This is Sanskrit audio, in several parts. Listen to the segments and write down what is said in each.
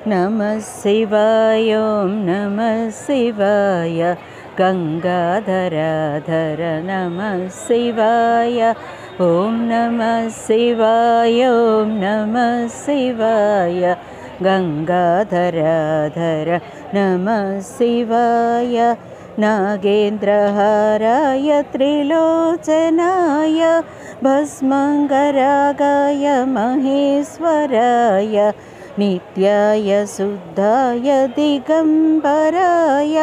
नमः शिवाय ॐ नमः शिवाय गंगाधराधर नमः शिवाय ॐ नमः शिवाय ॐ नमः शिवाय गंगाधराधर नमः शिवाय नागेन्द्रहाराय त्रिलोचनाय भस्मङ्गरागाय महेश्वराय नित्याय शुद्धाय दिगंबराय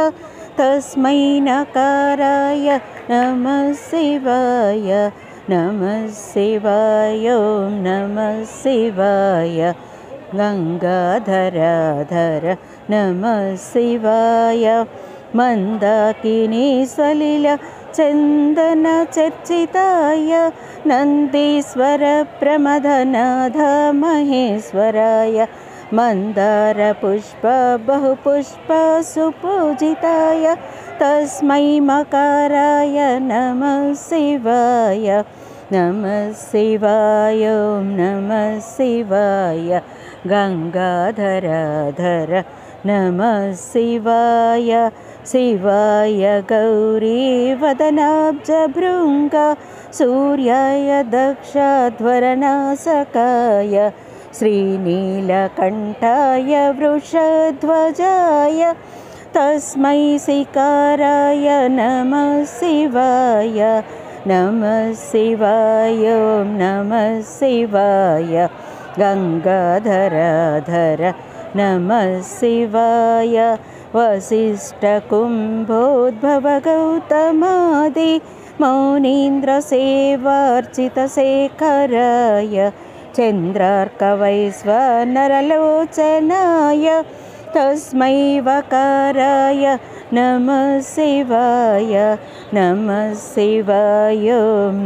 तस्मै नकाराय नमः शिवाय नमः शिवाय ॐ नमः शिवाय गंगाधराधर नमः शिवाय मंदाकिनी सलिल चंदन चर्चिताय नंदीश्वर प्रमदनाथ महेश्वराय मंदार पुष्प बहुपुष्प सुपूजिताय तस्मै मकाराय नमः शिवाय नमः शिवाय ॐ नमः शिवाय गंगाधराधर नमः शिवाय शिवाय गौरी वदनाब्ज भृंग सूर्याय दक्षध्वरनासकाय श्रीनीलकंठाय वृषध्वजाय तस्मै शिकाराय नमः शिवाय नमः शिवाय ॐ नमः शिवाय गंगाधराधर नमः शिवाय वसिष्ठकुम्भोद्भव गौतमादि मौनीन्द्रसेवार्चितशेखराय चन्द्रार्कवैश्वानरलोचनाय तस्मै वकाराय नमः शिवाय नमः शिवाय ॐ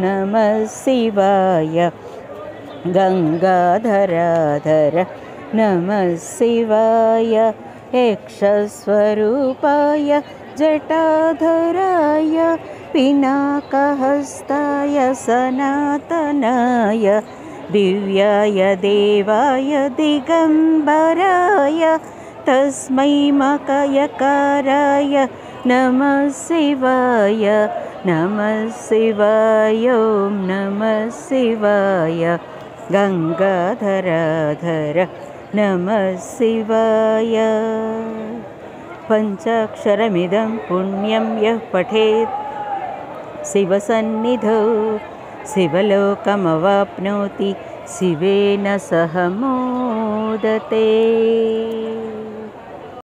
नमः शिवाय गंगाधराधर नमः शिवाय यक्षस्वरूपाय जटाधराय पिनाकहस्ताय सनातनाय दिव्याय देवाय दिगंबराय तस्मै मकयकाराय नमः शिवाय नमः शिवाय ॐ नमः शिवाय गंगाधराधर नमः शिवाय पंचाक्षरमिदं पुण्यं यः पठेत् शिवसन्निधौ शिवलोकमवाप्नोति शिवेन सह मोदते।